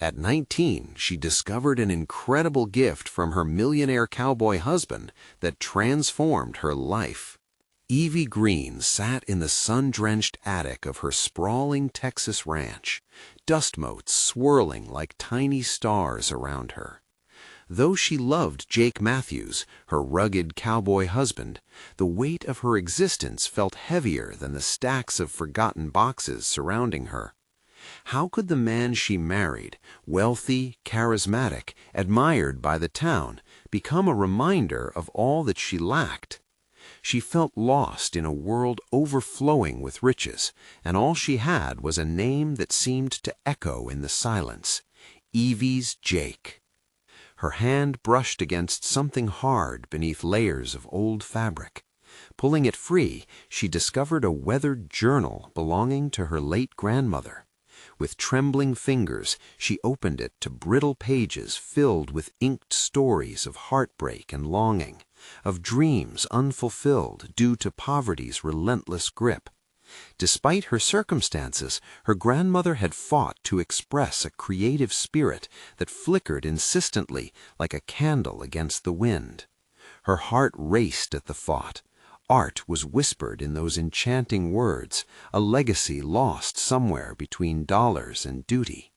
At 19, she discovered an incredible gift from her millionaire cowboy husband that transformed her life. Evie Green sat in the sun-drenched attic of her sprawling Texas ranch, dust motes swirling like tiny stars around her. Though she loved Jake Matthews, her rugged cowboy husband, the weight of her existence felt heavier than the stacks of forgotten boxes surrounding her. How could the man she married, wealthy, charismatic, admired by the town, become a reminder of all that she lacked? She felt lost in a world overflowing with riches, and all she had was a name that seemed to echo in the silence: Evie's Jake. Her hand brushed against something hard beneath layers of old fabric. Pulling it free, she discovered a weathered journal belonging to her late grandmother. With trembling fingers, she opened it to brittle pages filled with inked stories of heartbreak and longing, of dreams unfulfilled due to poverty's relentless grip. Despite her circumstances, her grandmother had fought to express a creative spirit that flickered insistently like a candle against the wind. Her heart raced at the thought. Art was whispered in those enchanting words, a legacy lost somewhere between dollars and duty.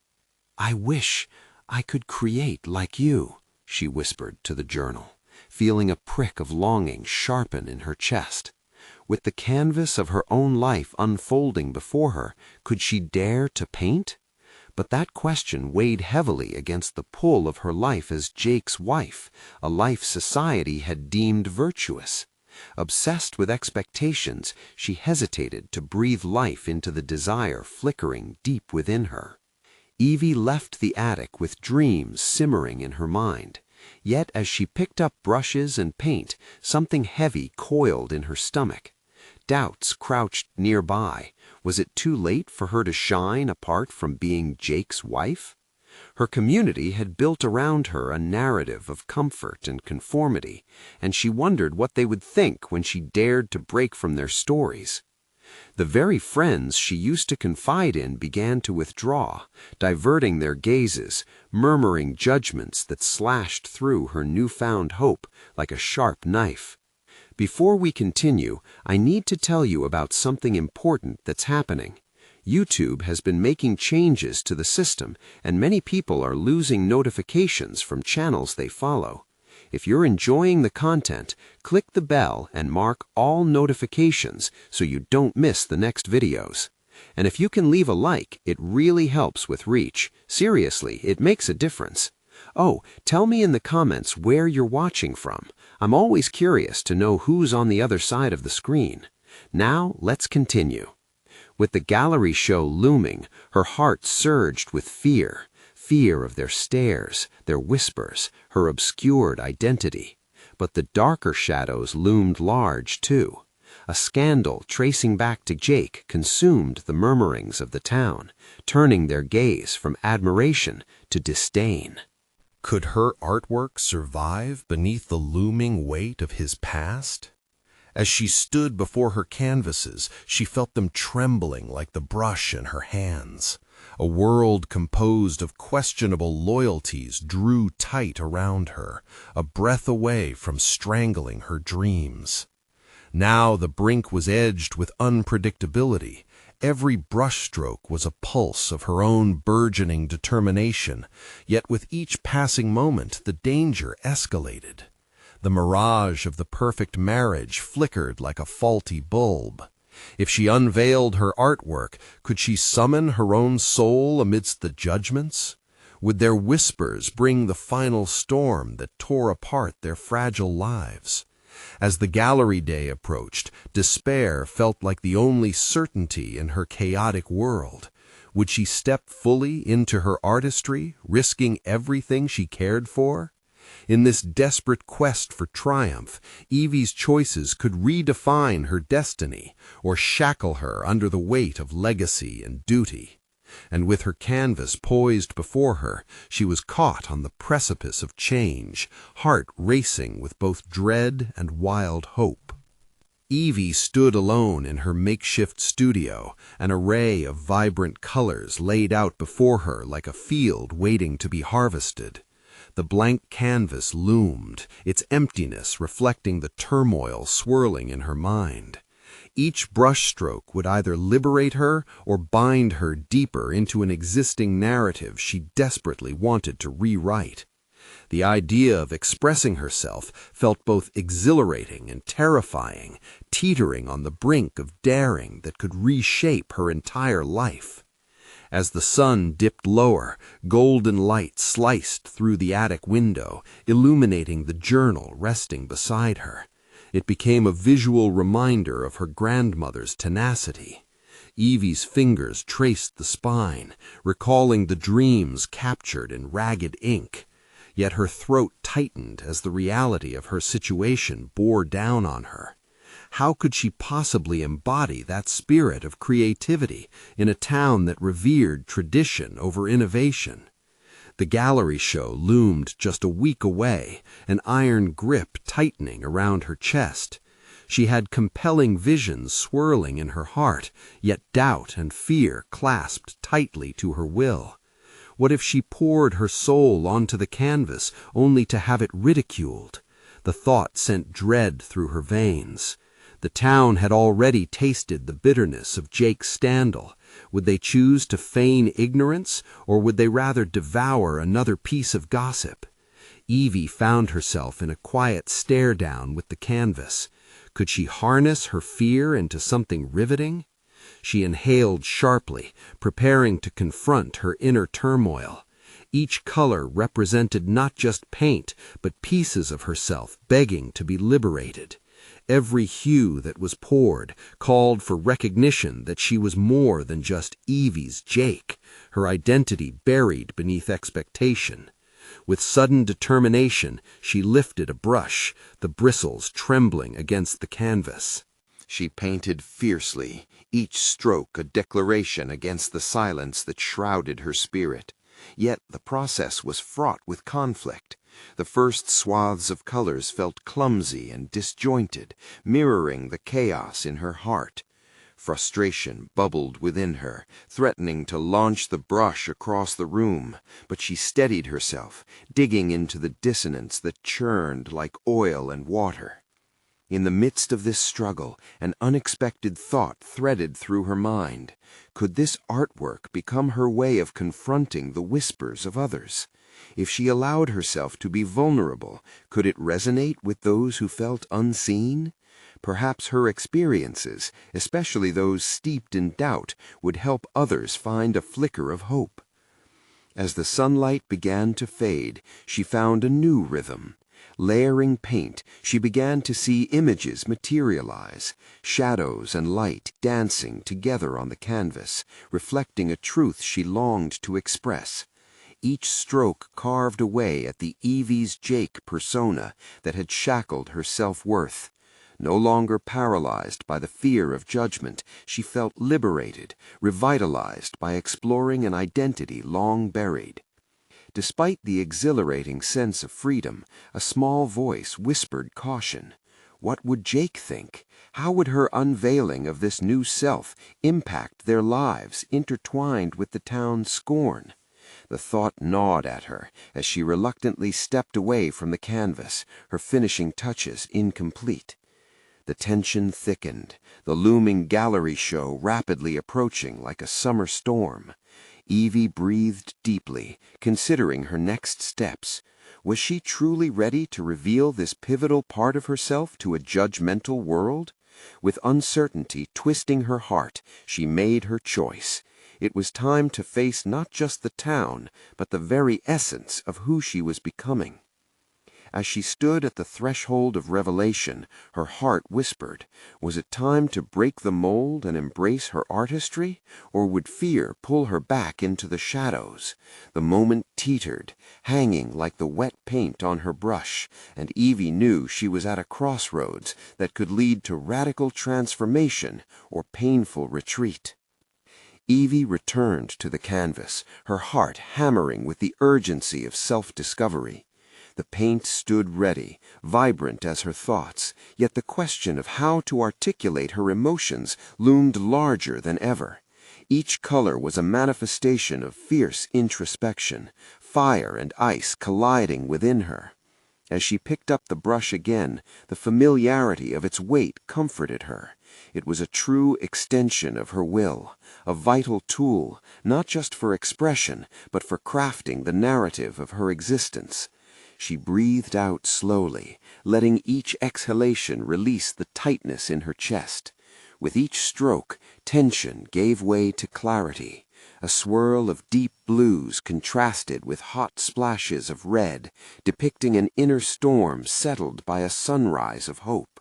"I wish I could create like you," she whispered to the journal, feeling a prick of longing sharpen in her chest. With the canvas of her own life unfolding before her, could she dare to paint? But that question weighed heavily against the pull of her life as Jake's wife, a life society had deemed virtuous. Obsessed with expectations, she hesitated to breathe life into the desire flickering deep within her. Evie left the attic with dreams simmering in her mind. Yet as she picked up brushes and paint, something heavy coiled in her stomach. Doubts crouched nearby. Was it too late for her to shine apart from being Jake's wife? Her community had built around her a narrative of comfort and conformity, and she wondered what they would think when she dared to break from their stories. The very friends she used to confide in began to withdraw, diverting their gazes, murmuring judgments that slashed through her newfound hope like a sharp knife. Before we continue, I need to tell you about something important that's happening. YouTube has been making changes to the system, and many people are losing notifications from channels they follow. If you're enjoying the content, click the bell and mark all notifications so you don't miss the next videos. And if you can leave a like, it really helps with reach. Seriously, it makes a difference. Oh, tell me in the comments where you're watching from. I'm always curious to know who's on the other side of the screen. Now, let's continue. With the gallery show looming, her heart surged with fear. Fear of their stares, their whispers, her obscured identity. But the darker shadows loomed large, too. A scandal tracing back to Jake consumed the murmurings of the town, turning their gaze from admiration to disdain. Could her artwork survive beneath the looming weight of his past? As she stood before her canvases, she felt them trembling like the brush in her hands. A world composed of questionable loyalties drew tight around her, a breath away from strangling her dreams. Now the brink was edged with unpredictability. Every brushstroke was a pulse of her own burgeoning determination, yet with each passing moment the danger escalated. The mirage of the perfect marriage flickered like a faulty bulb. If she unveiled her artwork, could she summon her own soul amidst the judgments? Would their whispers bring the final storm that tore apart their fragile lives? As the gallery day approached, despair felt like the only certainty in her chaotic world. Would she step fully into her artistry, risking everything she cared for? In this desperate quest for triumph, Evie's choices could redefine her destiny or shackle her under the weight of legacy and duty. And with her canvas poised before her, she was caught on the precipice of change, heart racing with both dread and wild hope. Evie stood alone in her makeshift studio, an array of vibrant colors laid out before her like a field waiting to be harvested. The blank canvas loomed, its emptiness reflecting the turmoil swirling in her mind. Each brushstroke would either liberate her or bind her deeper into an existing narrative she desperately wanted to rewrite. The idea of expressing herself felt both exhilarating and terrifying, teetering on the brink of daring that could reshape her entire life. As the sun dipped lower, golden light sliced through the attic window, illuminating the journal resting beside her. It became a visual reminder of her grandmother's tenacity. Evie's fingers traced the spine, recalling the dreams captured in ragged ink. Yet her throat tightened as the reality of her situation bore down on her. How could she possibly embody that spirit of creativity in a town that revered tradition over innovation? The gallery show loomed just a week away, an iron grip tightening around her chest. She had compelling visions swirling in her heart, yet doubt and fear clasped tightly to her will. What if she poured her soul onto the canvas only to have it ridiculed? The thought sent dread through her veins. The town had already tasted the bitterness of Jake's scandal. Would they choose to feign ignorance, or would they rather devour another piece of gossip? Evie found herself in a quiet stare-down with the canvas. Could she harness her fear into something riveting? She inhaled sharply, preparing to confront her inner turmoil. Each color represented not just paint, but pieces of herself begging to be liberated. Every hue that was poured called for recognition that she was more than just Evie's Jake, her identity buried beneath expectation. With sudden determination, she lifted a brush, the bristles trembling against the canvas. She painted fiercely, each stroke a declaration against the silence that shrouded her spirit. Yet the process was fraught with conflict. The first swaths of colors felt clumsy and disjointed, mirroring the chaos in her heart. Frustration bubbled within her, threatening to launch the brush across the room, but she steadied herself, digging into the dissonance that churned like oil and water. In the midst of this struggle, an unexpected thought threaded through her mind. Could this artwork become her way of confronting the whispers of others? If she allowed herself to be vulnerable, could it resonate with those who felt unseen? Perhaps her experiences, especially those steeped in doubt, would help others find a flicker of hope. As the sunlight began to fade, she found a new rhythm. Layering paint, she began to see images materialize, shadows and light dancing together on the canvas, reflecting a truth she longed to express. Each stroke carved away at the Evie's Jake persona that had shackled her self-worth. No longer paralyzed by the fear of judgment, she felt liberated, revitalized by exploring an identity long buried. Despite the exhilarating sense of freedom, a small voice whispered caution. What would Jake think? How would her unveiling of this new self impact their lives intertwined with the town's scorn? The thought gnawed at her as she reluctantly stepped away from the canvas, her finishing touches incomplete. The tension thickened, the looming gallery show rapidly approaching like a summer storm. Evie breathed deeply, considering her next steps. Was she truly ready to reveal this pivotal part of herself to a judgmental world? With uncertainty twisting her heart, she made her choice. It was time to face not just the town, but the very essence of who she was becoming. As she stood at the threshold of revelation, her heart whispered, was it time to break the mold and embrace her artistry, or would fear pull her back into the shadows? The moment teetered, hanging like the wet paint on her brush, and Evie knew she was at a crossroads that could lead to radical transformation or painful retreat. Evie returned to the canvas, her heart hammering with the urgency of self-discovery. The paint stood ready, vibrant as her thoughts, yet the question of how to articulate her emotions loomed larger than ever. Each color was a manifestation of fierce introspection, fire and ice colliding within her. As she picked up the brush again, the familiarity of its weight comforted her. It was a true extension of her will, a vital tool, not just for expression, but for crafting the narrative of her existence. She breathed out slowly, letting each exhalation release the tightness in her chest. With each stroke, tension gave way to clarity. A swirl of deep blues contrasted with hot splashes of red, depicting an inner storm settled by a sunrise of hope.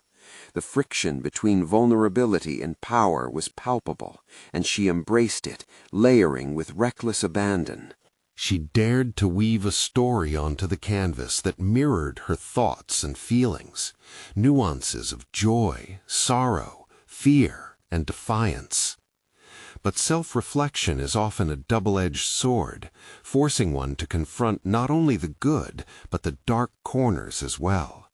The friction between vulnerability and power was palpable, and she embraced it, layering with reckless abandon. She dared to weave a story onto the canvas that mirrored her thoughts and feelings, nuances of joy, sorrow, fear, and defiance. But self-reflection is often a double-edged sword, forcing one to confront not only the good, but the dark corners as well.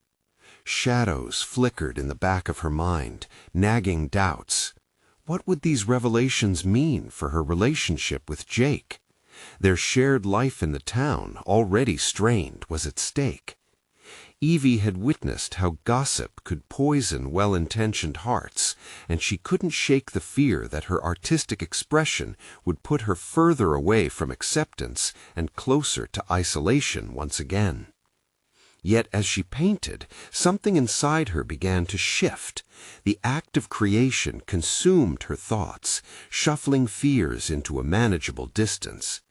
Shadows flickered in the back of her mind, nagging doubts. What would these revelations mean for her relationship with Jake? Their shared life in the town, already strained, was at stake. Evie had witnessed how gossip could poison well-intentioned hearts, and she couldn't shake the fear that her artistic expression would put her further away from acceptance and closer to isolation once again. Yet as she painted, something inside her began to shift. The act of creation consumed her thoughts, shuffling fears into a manageable distance.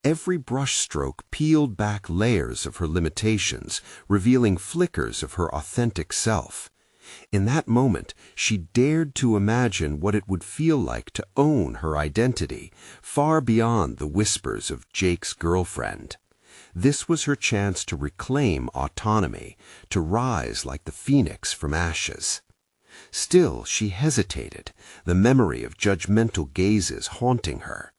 Every brushstroke peeled back layers of her limitations, revealing flickers of her authentic self. In that moment, she dared to imagine what it would feel like to own her identity, far beyond the whispers of Jake's girlfriend. This was her chance to reclaim autonomy, to rise like the phoenix from ashes. Still, she hesitated, the memory of judgmental gazes haunting her.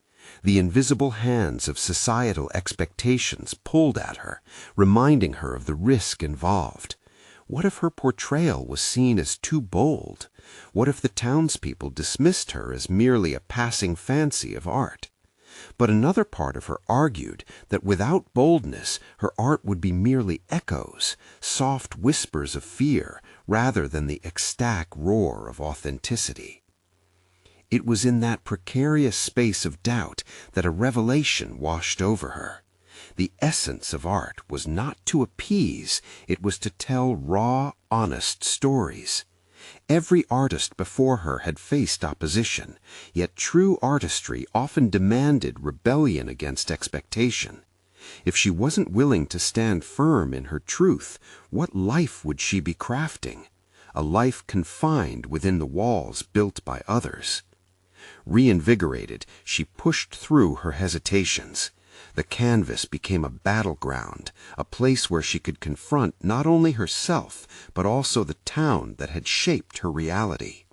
The invisible hands of societal expectations pulled at her, reminding her of the risk involved. What if her portrayal was seen as too bold? What if the townspeople dismissed her as merely a passing fancy of art? But another part of her argued that without boldness, her art would be merely echoes, soft whispers of fear, rather than the ecstatic roar of authenticity. It was in that precarious space of doubt that a revelation washed over her. The essence of art was not to appease, it was to tell raw, honest stories. Every artist before her had faced opposition, yet true artistry often demanded rebellion against expectation. If she wasn't willing to stand firm in her truth, what life would she be crafting? A life confined within the walls built by others. Reinvigorated, she pushed through her hesitations. The canvas became a battleground, a place where she could confront not only herself, but also the town that had shaped her reality.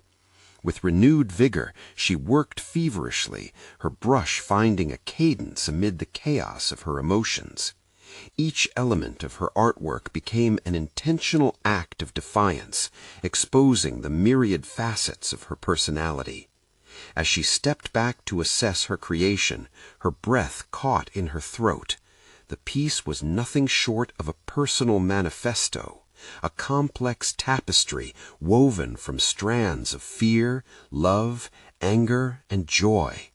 With renewed vigor, she worked feverishly, her brush finding a cadence amid the chaos of her emotions. Each element of her artwork became an intentional act of defiance, exposing the myriad facets of her personality. As she stepped back to assess her creation, her breath caught in her throat. The piece was nothing short of a personal manifesto, a complex tapestry woven from strands of fear, love, anger, and joy.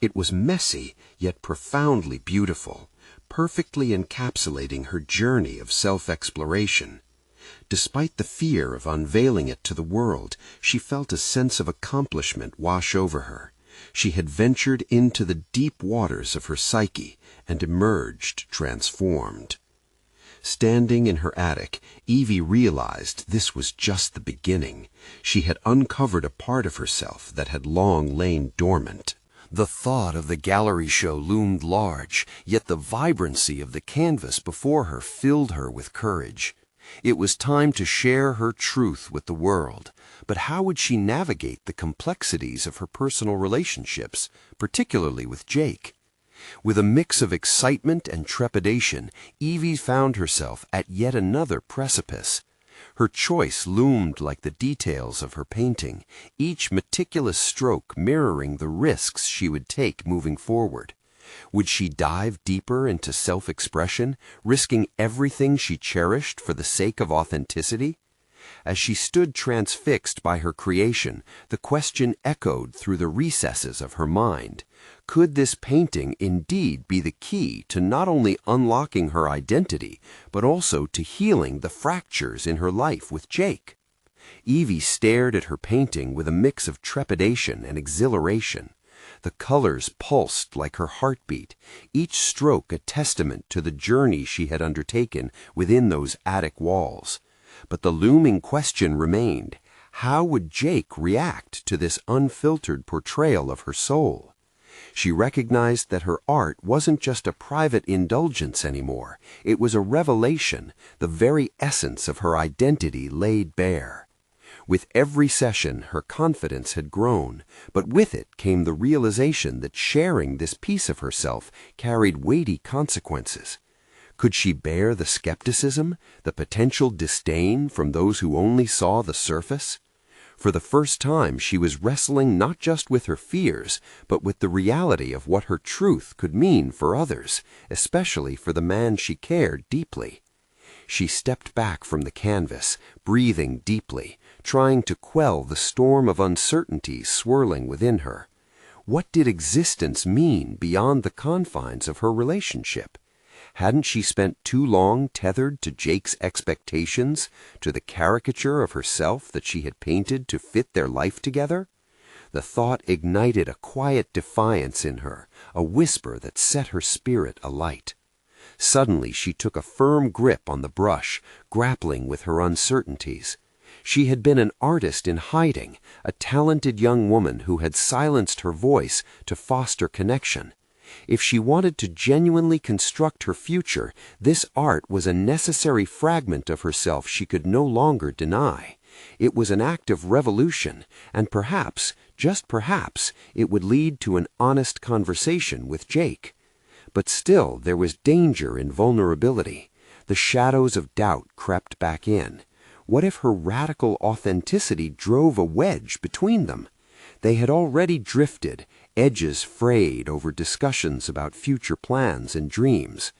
It was messy, yet profoundly beautiful, perfectly encapsulating her journey of self-exploration. Despite the fear of unveiling it to the world, she felt a sense of accomplishment wash over her. She had ventured into the deep waters of her psyche and emerged transformed. Standing in her attic, Evie realized this was just the beginning. She had uncovered a part of herself that had long lain dormant. The thought of the gallery show loomed large, yet the vibrancy of the canvas before her filled her with courage. It was time to share her truth with the world, but how would she navigate the complexities of her personal relationships, particularly with Jake? With a mix of excitement and trepidation, Evie found herself at yet another precipice. Her choice loomed like the details of her painting, each meticulous stroke mirroring the risks she would take moving forward. Would she dive deeper into self-expression, risking everything she cherished for the sake of authenticity? As she stood transfixed by her creation, the question echoed through the recesses of her mind. Could this painting indeed be the key to not only unlocking her identity, but also to healing the fractures in her life with Jake? Evie stared at her painting with a mix of trepidation and exhilaration. The colors pulsed like her heartbeat, each stroke a testament to the journey she had undertaken within those attic walls. But the looming question remained: how would Jake react to this unfiltered portrayal of her soul? She recognized that her art wasn't just a private indulgence anymore. It was a revelation, the very essence of her identity laid bare. With every session, her confidence had grown, but with it came the realization that sharing this piece of herself carried weighty consequences. Could she bear the skepticism, the potential disdain from those who only saw the surface? For the first time, she was wrestling not just with her fears, but with the reality of what her truth could mean for others, especially for the man she cared deeply. She stepped back from the canvas, breathing deeply, trying to quell the storm of uncertainty swirling within her. What did existence mean beyond the confines of her relationship? Hadn't she spent too long tethered to Jake's expectations, to the caricature of herself that she had painted to fit their life together? The thought ignited a quiet defiance in her, a whisper that set her spirit alight. Suddenly she took a firm grip on the brush, grappling with her uncertainties. She had been an artist in hiding, a talented young woman who had silenced her voice to foster connection. If she wanted to genuinely construct her future, this art was a necessary fragment of herself she could no longer deny. It was an act of revolution, and perhaps, just perhaps, it would lead to an honest conversation with Jake. But still there was danger in vulnerability. The shadows of doubt crept back in. What if her radical authenticity drove a wedge between them? They had already drifted, edges frayed over discussions about future plans and dreams.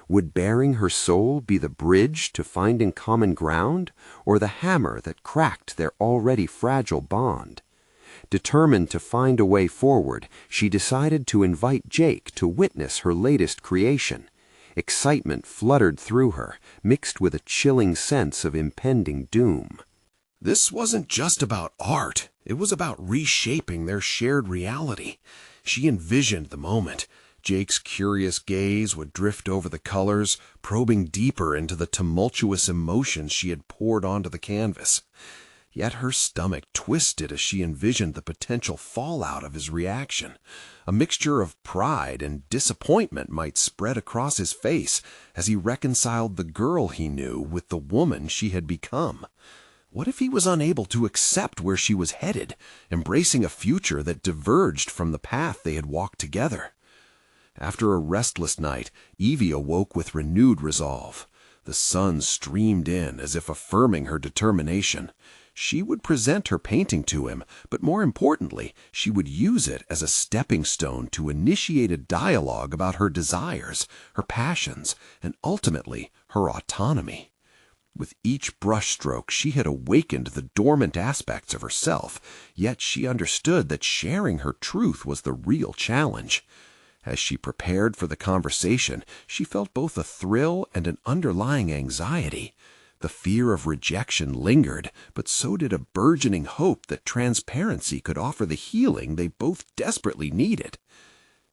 Would baring her soul be the bridge to finding common ground, or the hammer that cracked their already fragile bond? Determined to find a way forward, she decided to invite Jake to witness her latest creation. Excitement fluttered through her, mixed with a chilling sense of impending doom. This wasn't just about art. It was about reshaping their shared reality. She envisioned the moment. Jake's curious gaze would drift over the colors, probing deeper into the tumultuous emotions she had poured onto the canvas. Yet her stomach twisted as she envisioned the potential fallout of his reaction. A mixture of pride and disappointment might spread across his face as he reconciled the girl he knew with the woman she had become. What if he was unable to accept where she was headed, embracing a future that diverged from the path they had walked together? After a restless night, Evie awoke with renewed resolve. The sun streamed in as if affirming her determination. She would present her painting to him, but more importantly, she would use it as a stepping stone to initiate a dialogue about her desires, her passions, and ultimately her autonomy. With each brushstroke, she had awakened the dormant aspects of herself, yet she understood that sharing her truth was the real challenge. As she prepared for the conversation, she felt both a thrill and an underlying anxiety. The fear of rejection lingered, but so did a burgeoning hope that transparency could offer the healing they both desperately needed.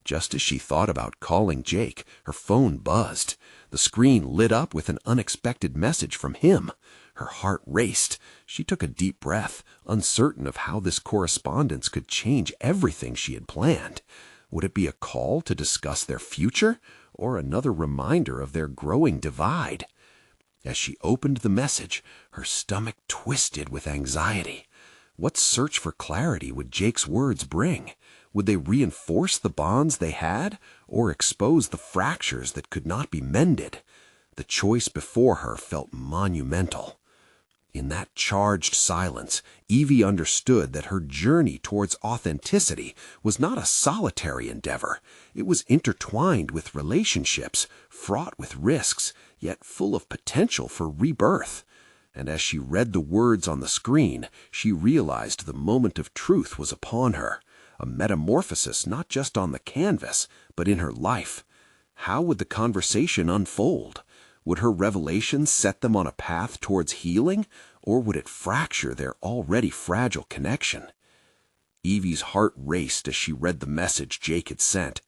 Just as she thought about calling Jake, her phone buzzed. The screen lit up with an unexpected message from him. Her heart raced. She took a deep breath, uncertain of how this correspondence could change everything she had planned. Would it be a call to discuss their future, or another reminder of their growing divide? As she opened the message, her stomach twisted with anxiety. What search for clarity would Jake's words bring? Would they reinforce the bonds they had, or expose the fractures that could not be mended? The choice before her felt monumental. In that charged silence, Evie understood that her journey towards authenticity was not a solitary endeavor. It was intertwined with relationships, fraught with risks, yet full of potential for rebirth. And as she read the words on the screen, she realized the moment of truth was upon her, a metamorphosis not just on the canvas, but in her life. How would the conversation unfold? Would her revelation set them on a path towards healing, or would it fracture their already fragile connection? Evie's heart raced as she read the message Jake had sent.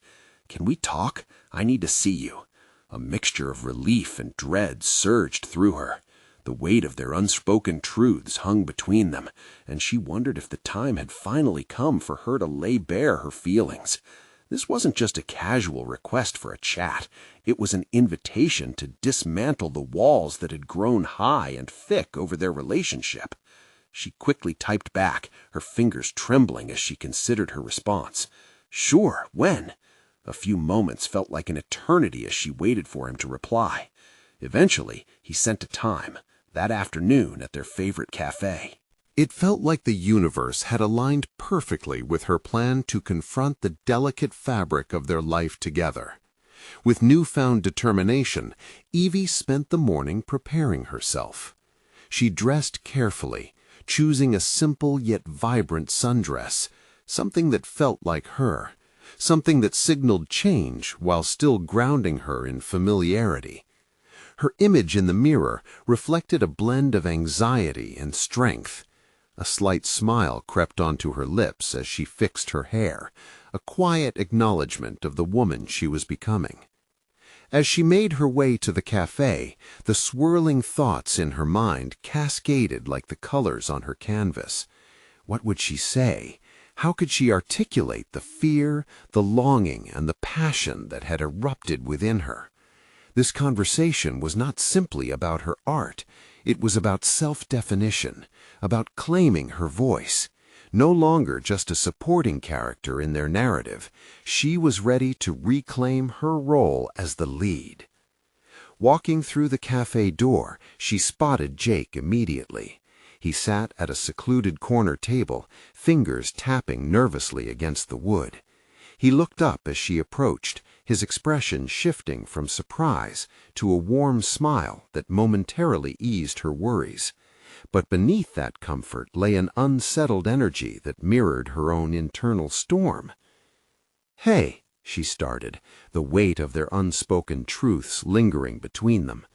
"Can we talk? I need to see you." A mixture of relief and dread surged through her. The weight of their unspoken truths hung between them, and she wondered if the time had finally come for her to lay bare her feelings. This wasn't just a casual request for a chat. It was an invitation to dismantle the walls that had grown high and thick over their relationship. She quickly typed back, her fingers trembling as she considered her response. "Sure, when?" A few moments felt like an eternity as she waited for him to reply. Eventually, he sent a time, that afternoon at their favorite cafe. It felt like the universe had aligned perfectly with her plan to confront the delicate fabric of their life together. With newfound determination, Evie spent the morning preparing herself. She dressed carefully, choosing a simple yet vibrant sundress, something that felt like her, something that signaled change while still grounding her in familiarity. Her image in the mirror reflected a blend of anxiety and strength. A slight smile crept onto her lips as she fixed her hair, a quiet acknowledgement of the woman she was becoming. As she made her way to the cafe, the swirling thoughts in her mind cascaded like the colors on her canvas. What would she say? How could she articulate the fear, the longing, and the passion that had erupted within her? This conversation was not simply about her art. It was about self-definition, about claiming her voice. No longer just a supporting character in their narrative, she was ready to reclaim her role as the lead. Walking through the cafe door, she spotted Jake immediately. He sat at a secluded corner table, fingers tapping nervously against the wood. He looked up as she approached, his expression shifting from surprise to a warm smile that momentarily eased her worries. But beneath that comfort lay an unsettled energy that mirrored her own internal storm. "Hey," she started, the weight of their unspoken truths lingering between them.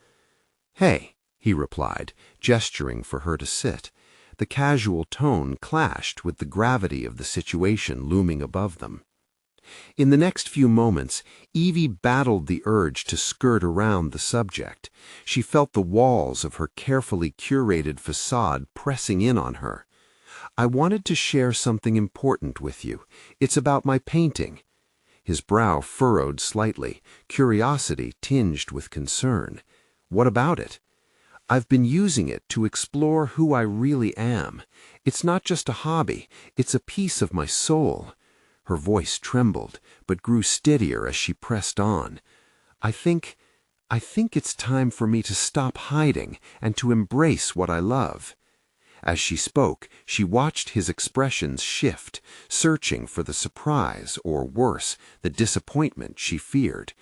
"Hey," he replied, gesturing for her to sit. The casual tone clashed with the gravity of the situation looming above them. In the next few moments, Evie battled the urge to skirt around the subject. She felt the walls of her carefully curated facade pressing in on her. "I wanted to share something important with you. It's about my painting." His brow furrowed slightly, curiosity tinged with concern. "What about it?" "I've been using it to explore who I really am. It's not just a hobby, it's a piece of my soul." Her voice trembled, but grew steadier as she pressed on. I think it's time for me to stop hiding and to embrace what I love." As she spoke, she watched his expressions shift, searching for the surprise, or worse, the disappointment she feared.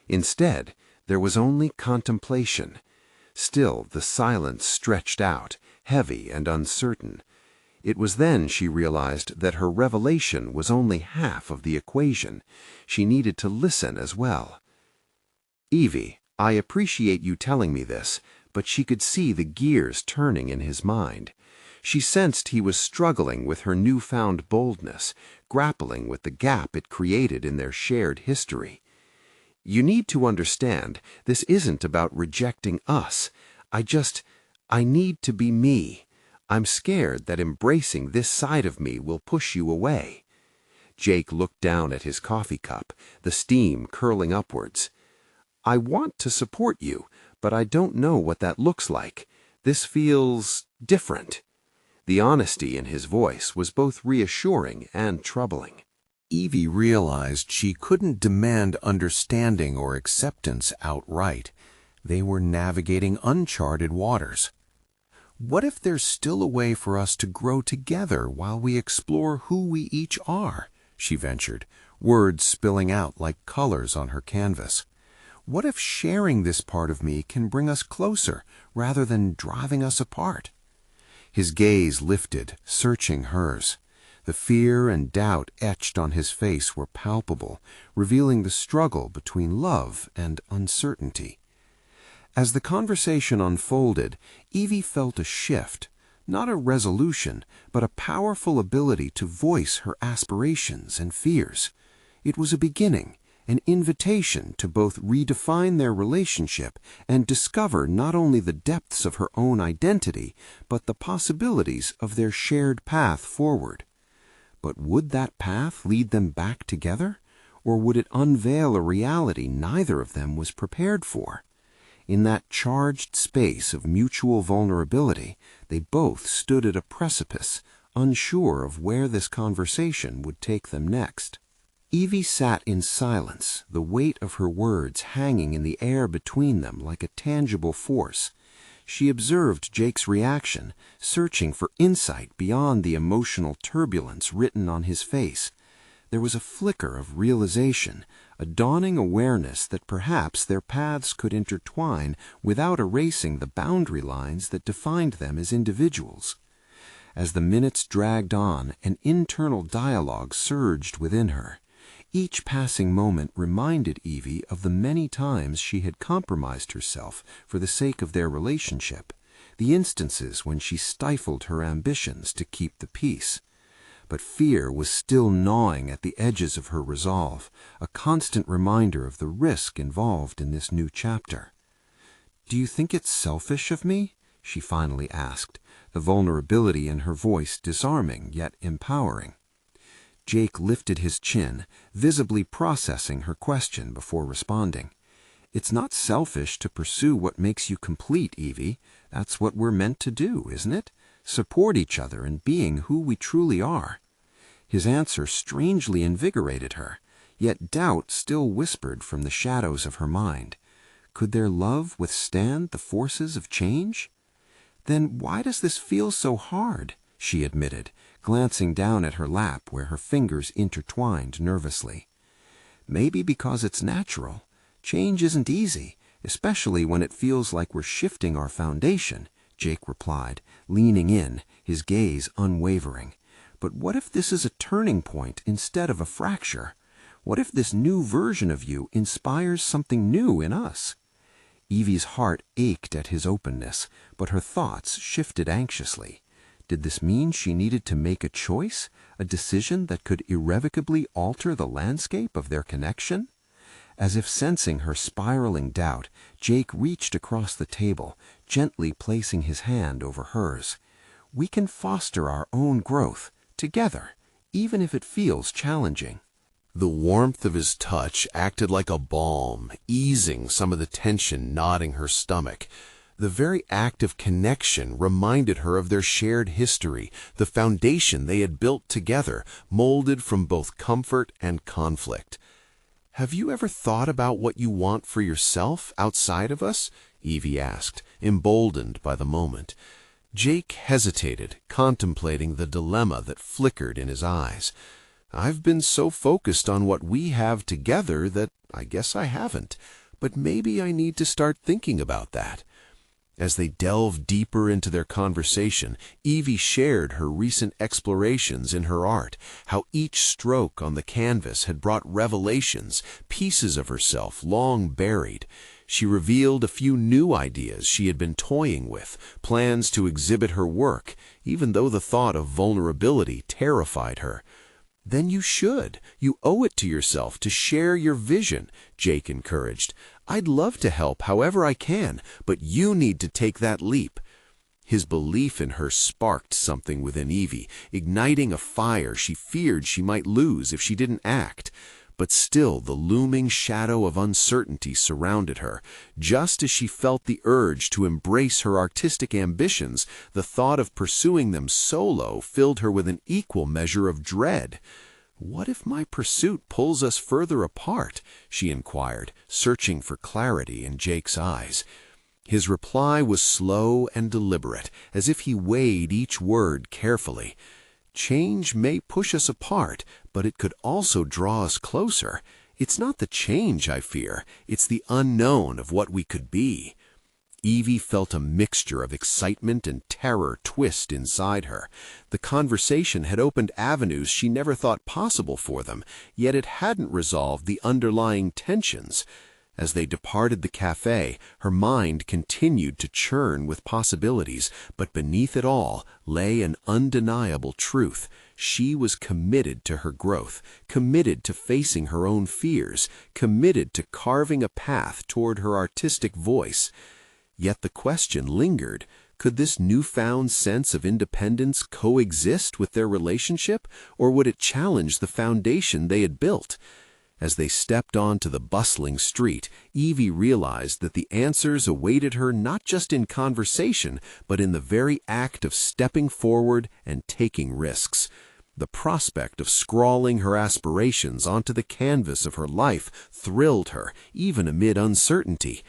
Instead, there was only contemplation. Still, the silence stretched out, heavy and uncertain. It was then she realized that her revelation was only half of the equation. She needed to listen as well. "Evie, I appreciate you telling me this," but she could see the gears turning in his mind. She sensed he was struggling with her newfound boldness, grappling with the gap it created in their shared history. "You need to understand, this isn't about rejecting us. I need to be me. I'm scared that embracing this side of me will push you away." Jake looked down at his coffee cup, the steam curling upwards. "I want to support you, but I don't know what that looks like. This feels different." The honesty in his voice was both reassuring and troubling. Evie realized she couldn't demand understanding or acceptance outright. They were navigating uncharted waters. What if there's still a way for us to grow together while we explore who we each are? She ventured, words spilling out like colors on her canvas. What if sharing this part of me can bring us closer rather than driving us apart? His gaze lifted, searching hers. The fear and doubt etched on his face were palpable, revealing the struggle between love and uncertainty. As the conversation unfolded, Evie felt a shift, not a resolution, but a powerful ability to voice her aspirations and fears. It was a beginning, an invitation to both redefine their relationship and discover not only the depths of her own identity, but the possibilities of their shared path forward. But would that path lead them back together, or would it unveil a reality neither of them was prepared for? In that charged space of mutual vulnerability, they both stood at a precipice, unsure of where this conversation would take them next. Evie sat in silence, the weight of her words hanging in the air between them like a tangible force. She observed Jake's reaction, searching for insight beyond the emotional turbulence written on his face. There was a flicker of realization, a dawning awareness that perhaps their paths could intertwine without erasing the boundary lines that defined them as individuals. As the minutes dragged on, an internal dialogue surged within her. Each passing moment reminded Evie of the many times she had compromised herself for the sake of their relationship, the instances when she stifled her ambitions to keep the peace. But fear was still gnawing at the edges of her resolve, a constant reminder of the risk involved in this new chapter. "Do you think it's selfish of me?" she finally asked, the vulnerability in her voice disarming yet empowering. Jake lifted his chin, visibly processing her question before responding. "It's not selfish to pursue what makes you complete, Evie. That's what we're meant to do, isn't it? Support each other in being who we truly are." His answer strangely invigorated her, yet doubt still whispered from the shadows of her mind. Could their love withstand the forces of change? "Then why does this feel so hard?" she admitted, glancing down at her lap where her fingers intertwined nervously. "Maybe because it's natural. Change isn't easy, especially when it feels like we're shifting our foundation," Jake replied, leaning in, his gaze unwavering. "But what if this is a turning point instead of a fracture? What if this new version of you inspires something new in us?" Evie's heart ached at his openness, but her thoughts shifted anxiously. Did this mean she needed to make a choice, a decision that could irrevocably alter the landscape of their connection? As if sensing her spiraling doubt, Jake reached across the table, gently placing his hand over hers. "We can foster our own growth, together, even if it feels challenging." The warmth of his touch acted like a balm, easing some of the tension knotting her stomach. The very act of connection reminded her of their shared history, the foundation they had built together, molded from both comfort and conflict. "Have you ever thought about what you want for yourself outside of us?" Evie asked, emboldened by the moment. Jake hesitated, contemplating the dilemma that flickered in his eyes. "I've been so focused on what we have together that I guess I haven't, but maybe I need to start thinking about that." As they delved deeper into their conversation, Evie shared her recent explorations in her art, how each stroke on the canvas had brought revelations, pieces of herself long buried. She revealed a few new ideas she had been toying with, plans to exhibit her work, even though the thought of vulnerability terrified her. "Then you should. You owe it to yourself to share your vision," Jake encouraged. "I'd love to help however I can, but you need to take that leap." His belief in her sparked something within Evie, igniting a fire she feared she might lose if she didn't act. But still the looming shadow of uncertainty surrounded her. Just as she felt the urge to embrace her artistic ambitions, the thought of pursuing them solo filled her with an equal measure of dread. "What if my pursuit pulls us further apart?" she inquired, searching for clarity in Jake's eyes. His reply was slow and deliberate, as if he weighed each word carefully. "Change may push us apart, but it could also draw us closer. It's not the change I fear, it's the unknown of what we could be." Evie felt a mixture of excitement and terror twist inside her. The conversation had opened avenues she never thought possible for them, yet it hadn't resolved the underlying tensions. As they departed the cafe, her mind continued to churn with possibilities, but beneath it all lay an undeniable truth. She was committed to her growth, committed to facing her own fears, committed to carving a path toward her artistic voice. Yet the question lingered, could this newfound sense of independence coexist with their relationship, or would it challenge the foundation they had built? As they stepped onto the bustling street, Evie realized that the answers awaited her not just in conversation, but in the very act of stepping forward and taking risks. The prospect of scrawling her aspirations onto the canvas of her life thrilled her, even amid uncertainty.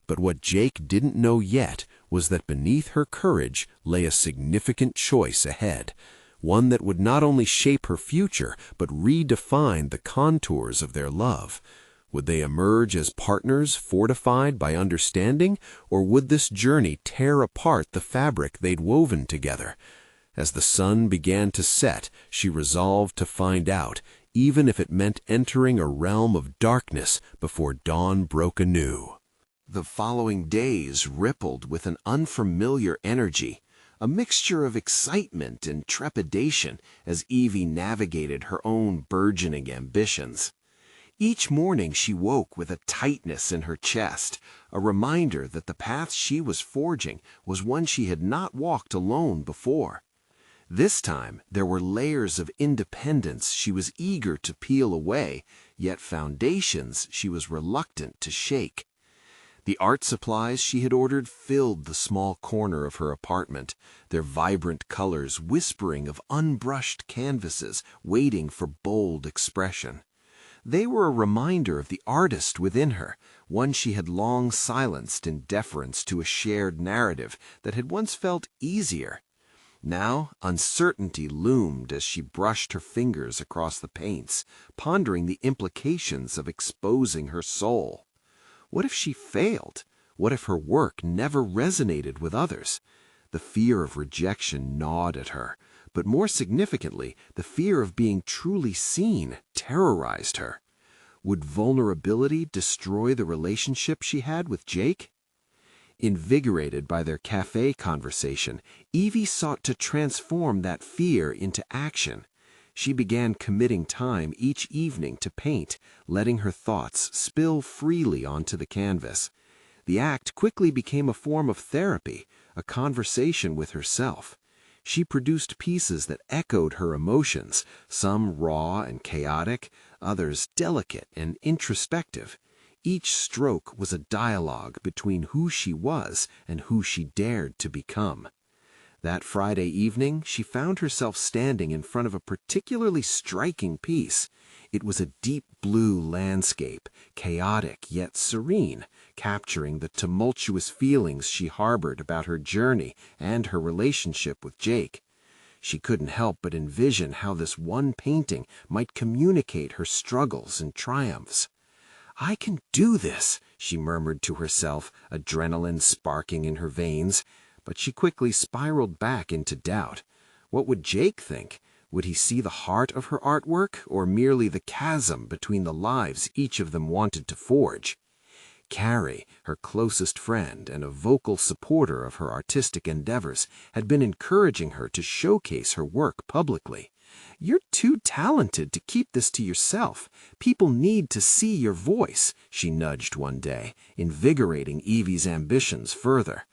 But what Jake didn't know yet was that beneath her courage lay a significant choice ahead, one that would not only shape her future, but redefine the contours of their love. Would they emerge as partners fortified by understanding, or would this journey tear apart the fabric they'd woven together? As the sun began to set, she resolved to find out, even if it meant entering a realm of darkness before dawn broke anew. The following days rippled with an unfamiliar energy, a mixture of excitement and trepidation as Evie navigated her own burgeoning ambitions. Each morning she woke with a tightness in her chest, a reminder that the path she was forging was one she had not walked alone before. This time there were layers of independence she was eager to peel away, yet foundations she was reluctant to shake. The art supplies she had ordered filled the small corner of her apartment, their vibrant colors whispering of unbrushed canvases waiting for bold expression. They were a reminder of the artist within her, one she had long silenced in deference to a shared narrative that had once felt easier. Now uncertainty loomed as she brushed her fingers across the paints, pondering the implications of exposing her soul. What if she failed? What if her work never resonated with others? The fear of rejection gnawed at her, but more significantly, the fear of being truly seen terrorized her. Would vulnerability destroy the relationship she had with Jake? Invigorated by their cafe conversation, Evie sought to transform that fear into action. She began committing time each evening to paint, letting her thoughts spill freely onto the canvas. The act quickly became a form of therapy, a conversation with herself. She produced pieces that echoed her emotions, some raw and chaotic, others delicate and introspective. Each stroke was a dialogue between who she was and who she dared to become. That Friday evening, she found herself standing in front of a particularly striking piece. It was a deep blue landscape, chaotic yet serene, capturing the tumultuous feelings she harbored about her journey and her relationship with Jake. She couldn't help but envision how this one painting might communicate her struggles and triumphs. "I can do this," she murmured to herself, adrenaline sparking in her veins. But she quickly spiraled back into doubt. What would Jake think? Would he see the heart of her artwork, or merely the chasm between the lives each of them wanted to forge? Carrie, her closest friend and a vocal supporter of her artistic endeavors, had been encouraging her to showcase her work publicly. "You're too talented to keep this to yourself. People need to see your voice," she nudged one day, invigorating Evie's ambitions further.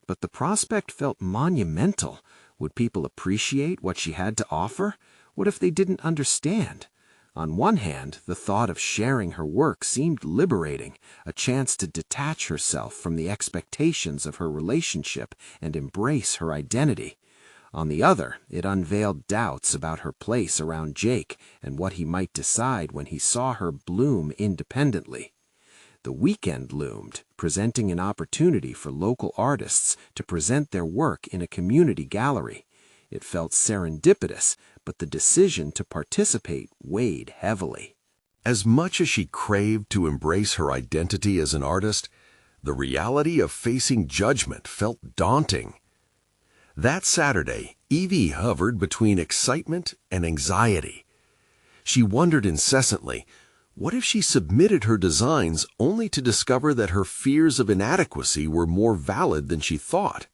But the prospect felt monumental. Would people appreciate what she had to offer? What if they didn't understand? On one hand, the thought of sharing her work seemed liberating, a chance to detach herself from the expectations of her relationship and embrace her identity. On the other, it unveiled doubts about her place around Jake and what he might decide when he saw her bloom independently. The weekend loomed, presenting an opportunity for local artists to present their work in a community gallery. It felt serendipitous, but the decision to participate weighed heavily. As much as she craved to embrace her identity as an artist, the reality of facing judgment felt daunting. That Saturday, Evie hovered between excitement and anxiety. She wondered incessantly, what if she submitted her designs only to discover that her fears of inadequacy were more valid than she thought?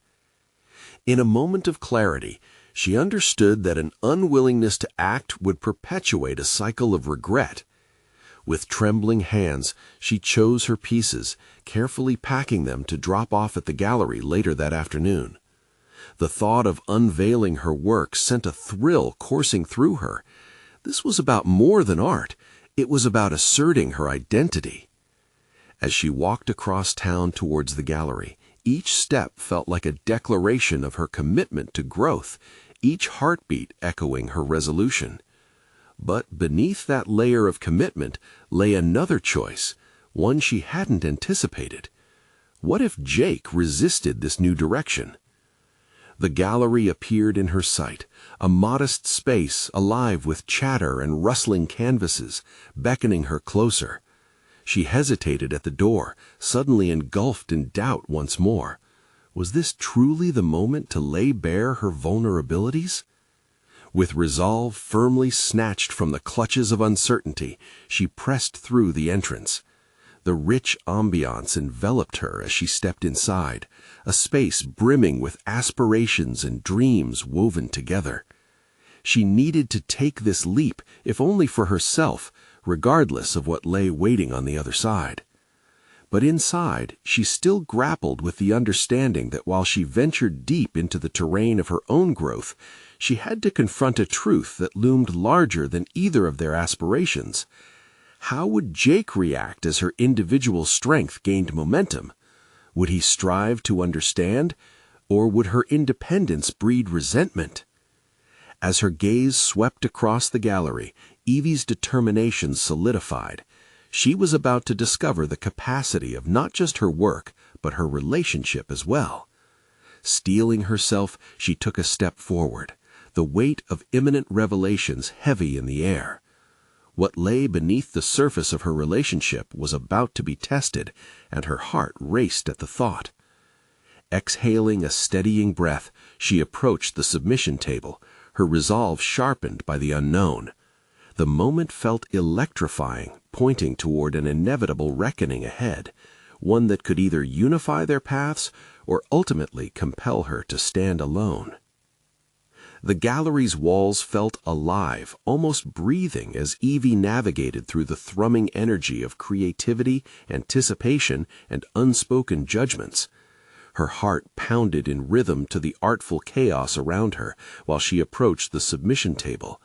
In a moment of clarity, she understood that an unwillingness to act would perpetuate a cycle of regret. With trembling hands, she chose her pieces, carefully packing them to drop off at the gallery later that afternoon. The thought of unveiling her work sent a thrill coursing through her. This was about more than art. It was about asserting her identity. As she walked across town towards the gallery, each step felt like a declaration of her commitment to growth, each heartbeat echoing her resolution. But beneath that layer of commitment lay another choice, one she hadn't anticipated. What if Jake resisted this new direction? The gallery appeared in her sight, a modest space alive with chatter and rustling canvases, beckoning her closer. She hesitated at the door, suddenly engulfed in doubt once more. Was this truly the moment to lay bare her vulnerabilities? With resolve firmly snatched from the clutches of uncertainty, she pressed through the entrance. The rich ambiance enveloped her as she stepped inside, a space brimming with aspirations and dreams woven together. She needed to take this leap, if only for herself, regardless of what lay waiting on the other side. But inside, she still grappled with the understanding that while she ventured deep into the terrain of her own growth, she had to confront a truth that loomed larger than either of their aspirations. How would Jake react as her individual strength gained momentum? Would he strive to understand, or would her independence breed resentment? As her gaze swept across the gallery, Evie's determination solidified. She was about to discover the capacity of not just her work, but her relationship as well. Steeling herself, she took a step forward, the weight of imminent revelations heavy in the air. What lay beneath the surface of her relationship was about to be tested, and her heart raced at the thought. Exhaling a steadying breath, she approached the submission table, her resolve sharpened by the unknown. The moment felt electrifying, pointing toward an inevitable reckoning ahead, one that could either unify their paths or ultimately compel her to stand alone. The gallery's walls felt alive, almost breathing as Evie navigated through the thrumming energy of creativity, anticipation, and unspoken judgments. Her heart pounded in rhythm to the artful chaos around her while she approached the submission table.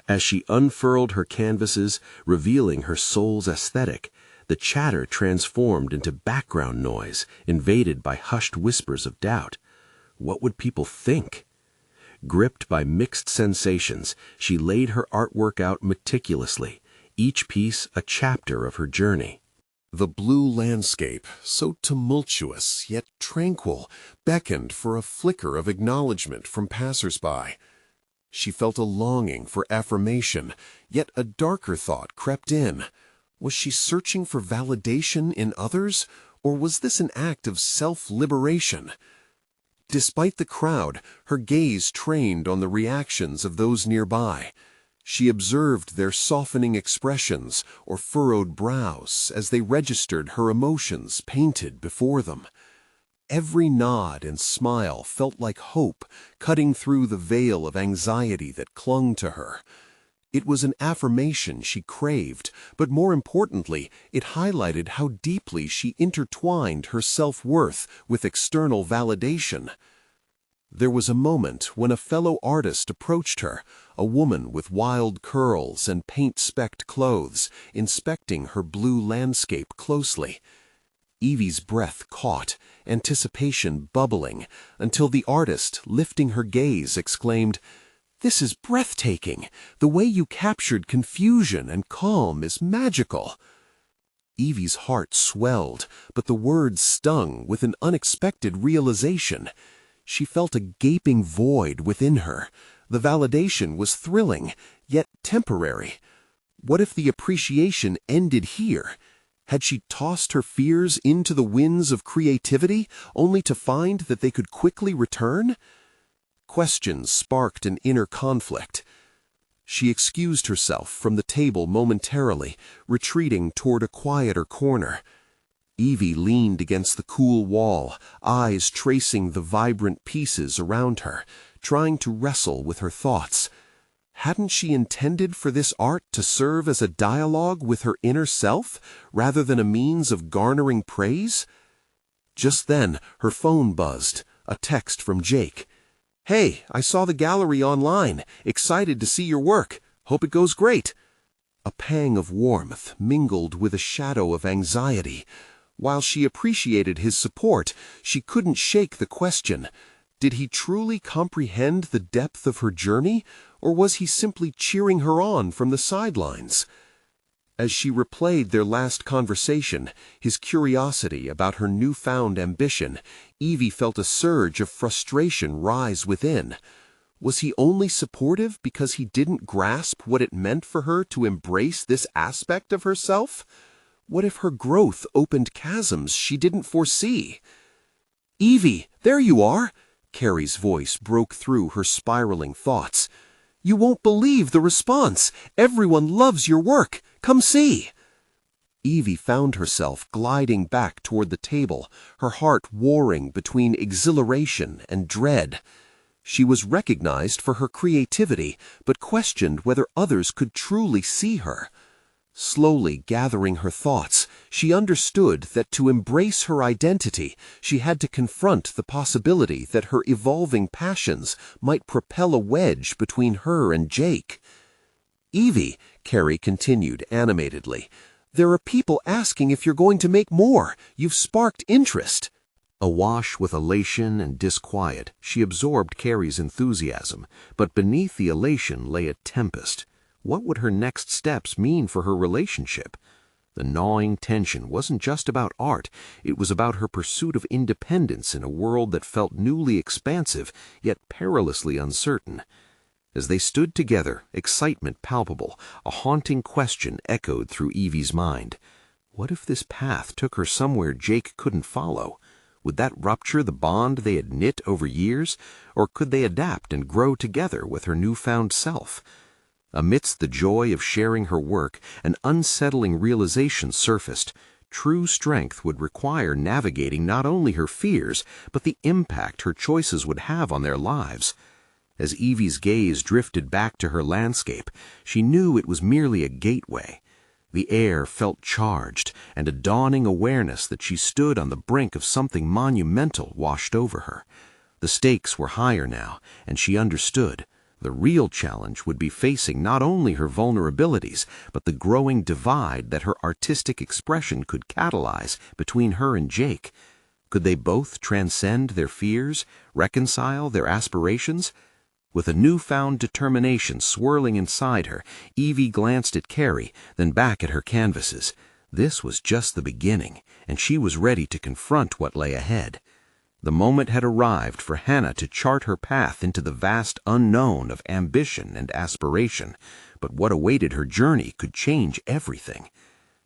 As she unfurled her canvases, revealing her soul's aesthetic, the chatter transformed into background noise, invaded by hushed whispers of doubt. What would people think? Gripped by mixed sensations, she laid her artwork out meticulously, each piece a chapter of her journey. The blue landscape, so tumultuous yet tranquil, beckoned for a flicker of acknowledgement from passers-by. She felt a longing for affirmation, yet a darker thought crept in. Was she searching for validation in others, or was this an act of self-liberation? Despite the crowd, her gaze trained on the reactions of those nearby. She observed their softening expressions or furrowed brows as they registered her emotions painted before them. Every nod and smile felt like hope cutting through the veil of anxiety that clung to her. It was an affirmation she craved, but more importantly, it highlighted how deeply she intertwined her self-worth with external validation. There was a moment when a fellow artist approached her, a woman with wild curls and paint-specked clothes, inspecting her blue landscape closely. Evie's breath caught, anticipation bubbling, until the artist, lifting her gaze, exclaimed, "This is breathtaking! The way you captured confusion and calm is magical." Evie's heart swelled, but the words stung with an unexpected realization. She felt a gaping void within her. The validation was thrilling, yet temporary. What if the appreciation ended here? Had she tossed her fears into the winds of creativity, only to find that they could quickly return? Questions sparked an inner conflict. She excused herself from the table momentarily, retreating toward a quieter corner. Evie leaned against the cool wall, eyes tracing the vibrant pieces around her, trying to wrestle with her thoughts. Hadn't she intended for this art to serve as a dialogue with her inner self, rather than a means of garnering praise? Just then, her phone buzzed, a text from Jake. "Hey, I saw the gallery online. Excited to see your work. Hope it goes great." A pang of warmth mingled with a shadow of anxiety. While she appreciated his support, she couldn't shake the question. Did he truly comprehend the depth of her journey, or was he simply cheering her on from the sidelines? As she replayed their last conversation, his curiosity about her newfound ambition, Evie felt a surge of frustration rise within. Was he only supportive because he didn't grasp what it meant for her to embrace this aspect of herself? What if her growth opened chasms she didn't foresee? "Evie, there you are!" Carrie's voice broke through her spiraling thoughts. "You won't believe the response. Everyone loves your work. Come see." Evie found herself gliding back toward the table, her heart warring between exhilaration and dread. She was recognized for her creativity, but questioned whether others could truly see her. Slowly gathering her thoughts, she understood that to embrace her identity, she had to confront the possibility that her evolving passions might propel a wedge between her and Jake. "Evie," Carrie continued animatedly, "there are people asking if you're going to make more. You've sparked interest." Awash with elation and disquiet, she absorbed Carrie's enthusiasm, but beneath the elation lay a tempest. What would her next steps mean for her relationship? The gnawing tension wasn't just about art, it was about her pursuit of independence in a world that felt newly expansive, yet perilously uncertain. As they stood together, excitement palpable, a haunting question echoed through Evie's mind. What if this path took her somewhere Jake couldn't follow? Would that rupture the bond they had knit over years, or could they adapt and grow together with her newfound self? Amidst the joy of sharing her work, an unsettling realization surfaced. True strength would require navigating not only her fears, but the impact her choices would have on their lives. As Evie's gaze drifted back to her landscape, she knew it was merely a gateway. The air felt charged, and a dawning awareness that she stood on the brink of something monumental washed over her. The stakes were higher now, and she understood. The real challenge would be facing not only her vulnerabilities, but the growing divide that her artistic expression could catalyze between her and Jake. Could they both transcend their fears, reconcile their aspirations? With a newfound determination swirling inside her, Evie glanced at Carrie, then back at her canvases. This was just the beginning, and she was ready to confront what lay ahead. The moment had arrived for Hannah to chart her path into the vast unknown of ambition and aspiration, but what awaited her journey could change everything.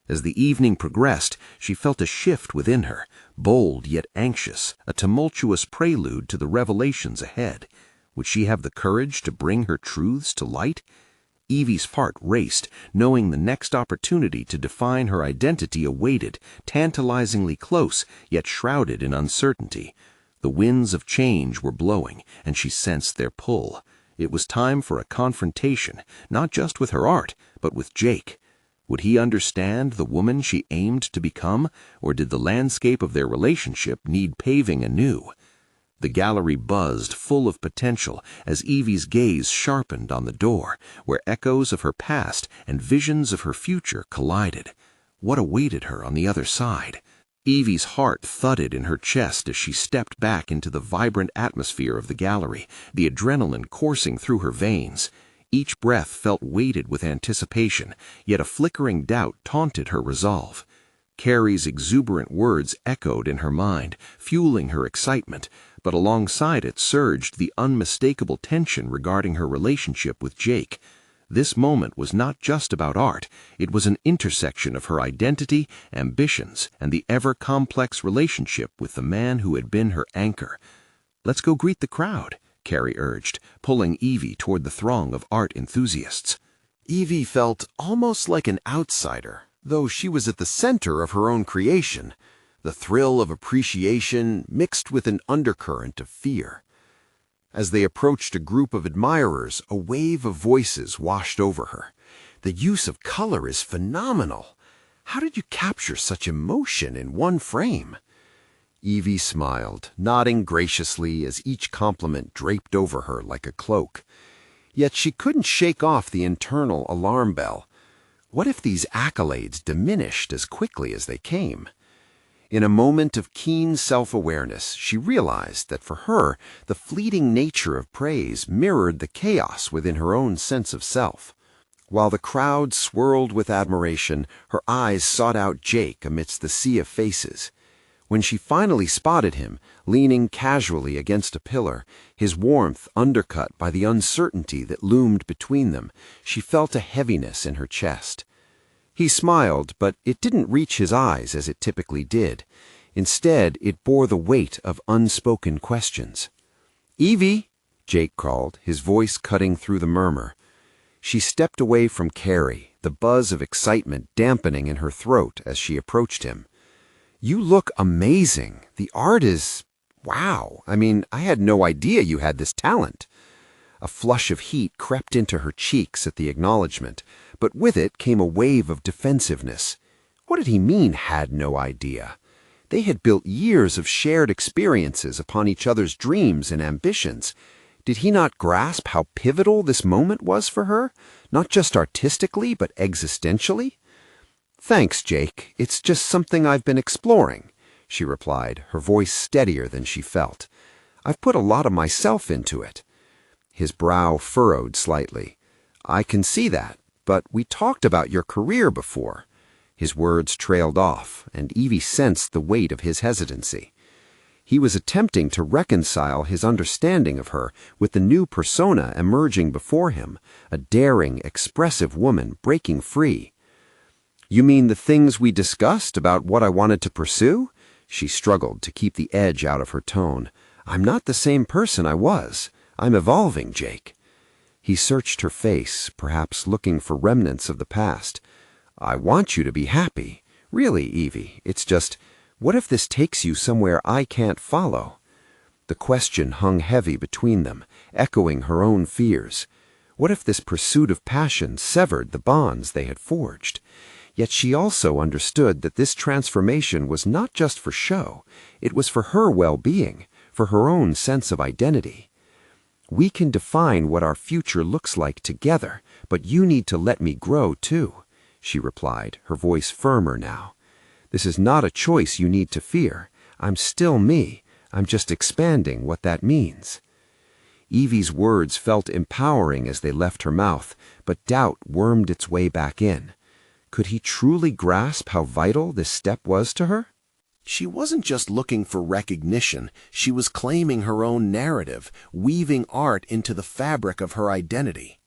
As the evening progressed, she felt a shift within her, bold yet anxious, a tumultuous prelude to the revelations ahead. Would she have the courage to bring her truths to light? Evie's heart raced, knowing the next opportunity to define her identity awaited, tantalizingly close, yet shrouded in uncertainty. The winds of change were blowing, and she sensed their pull. It was time for a confrontation, not just with her art, but with Jake. Would he understand the woman she aimed to become, or did the landscape of their relationship need paving anew? The gallery buzzed, full of potential, as Evie's gaze sharpened on the door, where echoes of her past and visions of her future collided. What awaited her on the other side? Evie's heart thudded in her chest as she stepped back into the vibrant atmosphere of the gallery, the adrenaline coursing through her veins. Each breath felt weighted with anticipation, yet a flickering doubt taunted her resolve. Carrie's exuberant words echoed in her mind, fueling her excitement, but alongside it surged the unmistakable tension regarding her relationship with Jake. This moment was not just about art, it was an intersection of her identity, ambitions, and the ever-complex relationship with the man who had been her anchor. "Let's go greet the crowd," Carrie urged, pulling Evie toward the throng of art enthusiasts. Evie felt almost like an outsider, though she was at the center of her own creation, the thrill of appreciation mixed with an undercurrent of fear. As they approached a group of admirers, a wave of voices washed over her. "The use of color is phenomenal. How did you capture such emotion in one frame?" Evie smiled, nodding graciously as each compliment draped over her like a cloak. Yet she couldn't shake off the internal alarm bell. What if these accolades diminished as quickly as they came? In a moment of keen self-awareness, she realized that for her, the fleeting nature of praise mirrored the chaos within her own sense of self. While the crowd swirled with admiration, her eyes sought out Jake amidst the sea of faces. When she finally spotted him, leaning casually against a pillar, his warmth undercut by the uncertainty that loomed between them, she felt a heaviness in her chest. He smiled, but it didn't reach his eyes as it typically did. Instead, it bore the weight of unspoken questions. "Evie," Jake called, his voice cutting through the murmur. She stepped away from Carrie, the buzz of excitement dampening in her throat as she approached him. "You look amazing. The art is... wow. I had no idea you had this talent." A flush of heat crept into her cheeks at the acknowledgement, but with it came a wave of defensiveness. What did he mean, had no idea? They had built years of shared experiences upon each other's dreams and ambitions. Did he not grasp how pivotal this moment was for her, not just artistically, but existentially? "Thanks, Jake. It's just something I've been exploring," she replied, her voice steadier than she felt. "I've put a lot of myself into it." His brow furrowed slightly. "I can see that, but we talked about your career before." His words trailed off, and Evie sensed the weight of his hesitancy. He was attempting to reconcile his understanding of her with the new persona emerging before him, a daring, expressive woman breaking free. "You mean the things we discussed about what I wanted to pursue?" She struggled to keep the edge out of her tone. "I'm not the same person I was. I'm evolving, Jake." He searched her face, perhaps looking for remnants of the past. "I want you to be happy. Really, Evie. It's just, what if this takes you somewhere I can't follow?" The question hung heavy between them, echoing her own fears. What if this pursuit of passion severed the bonds they had forged? Yet she also understood that this transformation was not just for show. It was for her well-being, for her own sense of identity. "We can define what our future looks like together, but you need to let me grow too," she replied, her voice firmer now. "This is not a choice you need to fear. I'm still me. I'm just expanding what that means." Evie's words felt empowering as they left her mouth, but doubt wormed its way back in. Could he truly grasp how vital this step was to her? She wasn't just looking for recognition, she was claiming her own narrative, weaving art into the fabric of her identity.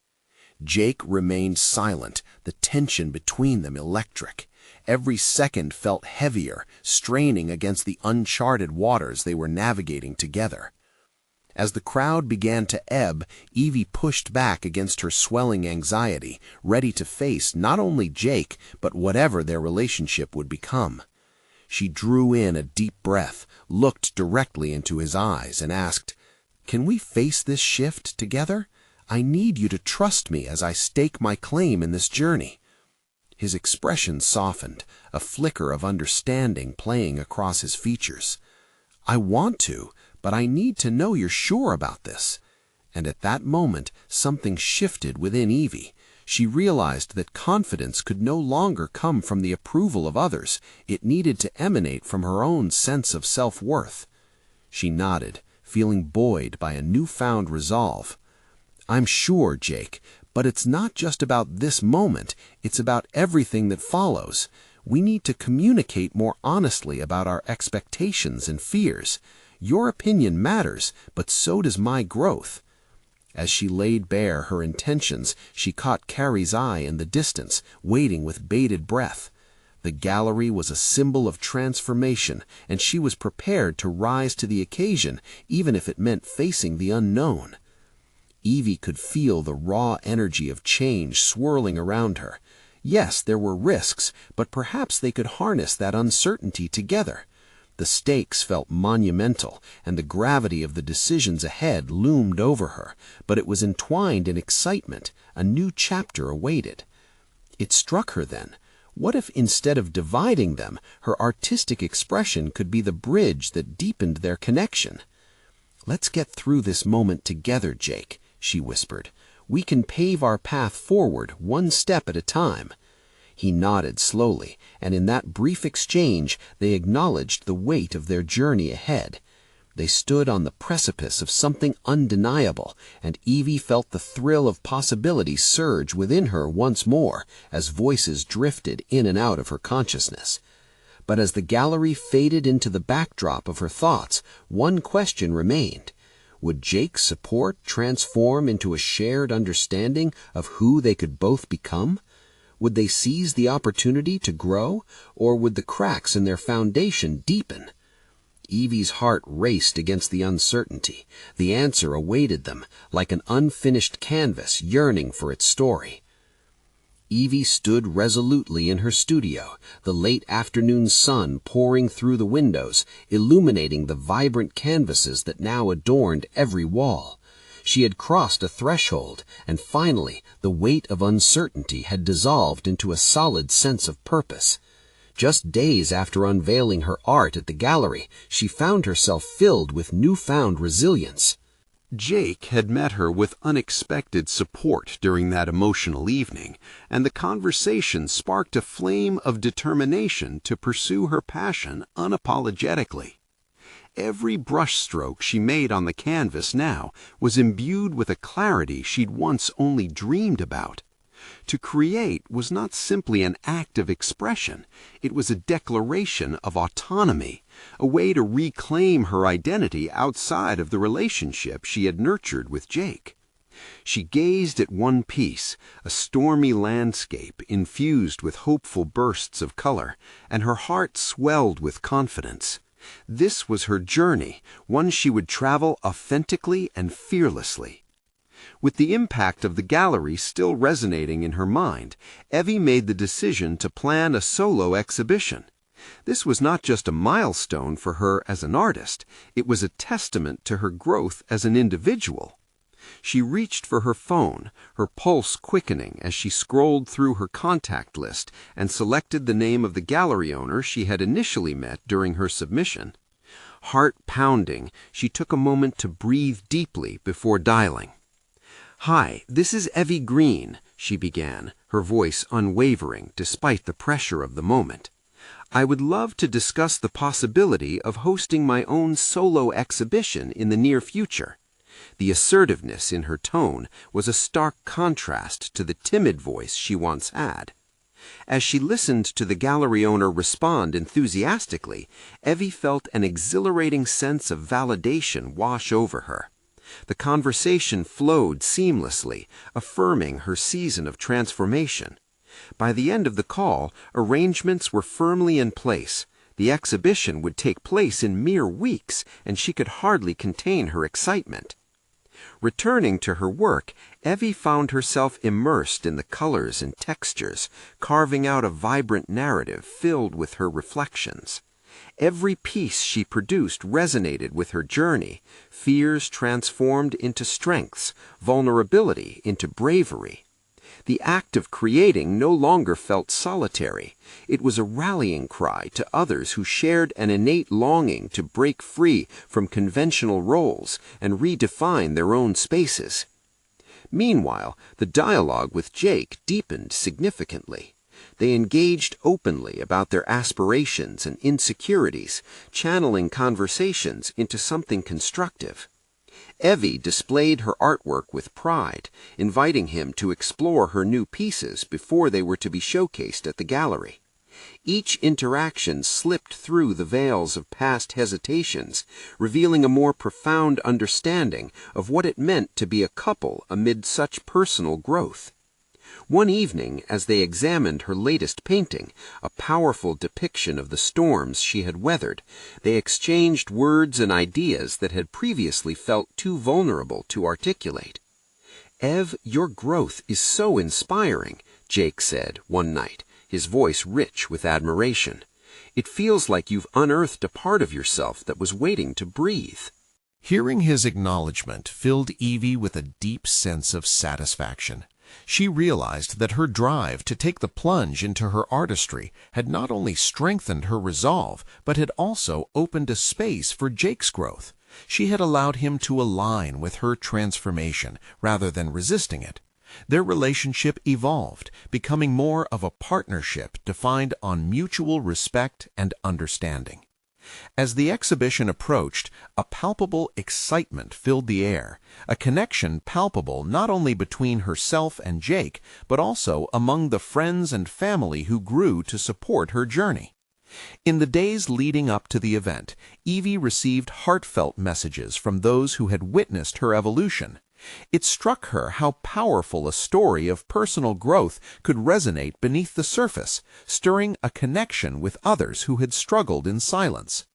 Jake remained silent, the tension between them electric. Every second felt heavier, straining against the uncharted waters they were navigating together. As the crowd began to ebb, Evie pushed back against her swelling anxiety, ready to face not only Jake, but whatever their relationship would become. She drew in a deep breath, looked directly into his eyes, and asked, "Can we face this shift together? I need you to trust me as I stake my claim in this journey." His expression softened, a flicker of understanding playing across his features. "I want to, but I need to know you're sure about this." And at that moment, something shifted within Evie. She realized that confidence could no longer come from the approval of others. It needed to emanate from her own sense of self-worth. She nodded, feeling buoyed by a newfound resolve. "I'm sure, Jake, but it's not just about this moment, it's about everything that follows. We need to communicate more honestly about our expectations and fears. Your opinion matters, but so does my growth." As she laid bare her intentions, she caught Carrie's eye in the distance, waiting with bated breath. The gallery was a symbol of transformation, and she was prepared to rise to the occasion, even if it meant facing the unknown. Evie could feel the raw energy of change swirling around her. Yes, there were risks, but perhaps they could harness that uncertainty together. The stakes felt monumental, and the gravity of the decisions ahead loomed over her, but it was entwined in excitement. A new chapter awaited. It struck her then. What if instead of dividing them, her artistic expression could be the bridge that deepened their connection? "Let's get through this moment together, Jake," she whispered. "We can pave our path forward one step at a time." He nodded slowly, and in that brief exchange they acknowledged the weight of their journey ahead. They stood on the precipice of something undeniable, and Evie felt the thrill of possibility surge within her once more as voices drifted in and out of her consciousness. But as the gallery faded into the backdrop of her thoughts, one question remained. Would Jake's support transform into a shared understanding of who they could both become? Would they seize the opportunity to grow, or would the cracks in their foundation deepen? Evie's heart raced against the uncertainty. The answer awaited them, like an unfinished canvas yearning for its story. Evie stood resolutely in her studio, the late afternoon sun pouring through the windows, illuminating the vibrant canvases that now adorned every wall. She had crossed a threshold, and finally the weight of uncertainty had dissolved into a solid sense of purpose. Just days after unveiling her art at the gallery, she found herself filled with newfound resilience. Jake had met her with unexpected support during that emotional evening, and the conversation sparked a flame of determination to pursue her passion unapologetically. Every brushstroke she made on the canvas now was imbued with a clarity she'd once only dreamed about. To create was not simply an act of expression, it was a declaration of autonomy, a way to reclaim her identity outside of the relationship she had nurtured with Jake. She gazed at one piece, a stormy landscape infused with hopeful bursts of color, and her heart swelled with confidence. This was her journey, one she would travel authentically and fearlessly. With the impact of the gallery still resonating in her mind, Evie made the decision to plan a solo exhibition. This was not just a milestone for her as an artist, it was a testament to her growth as an individual. She reached for her phone, her pulse quickening as she scrolled through her contact list and selected the name of the gallery owner she had initially met during her submission. Heart pounding, she took a moment to breathe deeply before dialing. "Hi, this is Evie Green," she began, her voice unwavering despite the pressure of the moment. "I would love to discuss the possibility of hosting my own solo exhibition in the near future." The assertiveness in her tone was a stark contrast to the timid voice she once had. As she listened to the gallery owner respond enthusiastically, Evie felt an exhilarating sense of validation wash over her. The conversation flowed seamlessly, affirming her season of transformation. By the end of the call, arrangements were firmly in place. The exhibition would take place in mere weeks, and she could hardly contain her excitement. Returning to her work, Evie found herself immersed in the colors and textures, carving out a vibrant narrative filled with her reflections. Every piece she produced resonated with her journey, fears transformed into strengths, vulnerability into bravery. The act of creating no longer felt solitary. It was a rallying cry to others who shared an innate longing to break free from conventional roles and redefine their own spaces. Meanwhile, the dialogue with Jake deepened significantly. They engaged openly about their aspirations and insecurities, channeling conversations into something constructive. Evie displayed her artwork with pride, inviting him to explore her new pieces before they were to be showcased at the gallery. Each interaction slipped through the veils of past hesitations, revealing a more profound understanding of what it meant to be a couple amid such personal growth. One evening, as they examined her latest painting, a powerful depiction of the storms she had weathered, they exchanged words and ideas that had previously felt too vulnerable to articulate. "Ev, your growth is so inspiring," Jake said one night, his voice rich with admiration. "It feels like you've unearthed a part of yourself that was waiting to breathe." Hearing his acknowledgement filled Evie with a deep sense of satisfaction. She realized that her drive to take the plunge into her artistry had not only strengthened her resolve, but had also opened a space for Jake's growth. She had allowed him to align with her transformation rather than resisting it. Their relationship evolved, becoming more of a partnership defined on mutual respect and understanding. As the exhibition approached, a palpable excitement filled the air, a connection palpable not only between herself and Jake, but also among the friends and family who grew to support her journey. In the days leading up to the event, Evie received heartfelt messages from those who had witnessed her evolution. It struck her how powerful a story of personal growth could resonate beneath the surface, stirring a connection with others who had struggled in silence.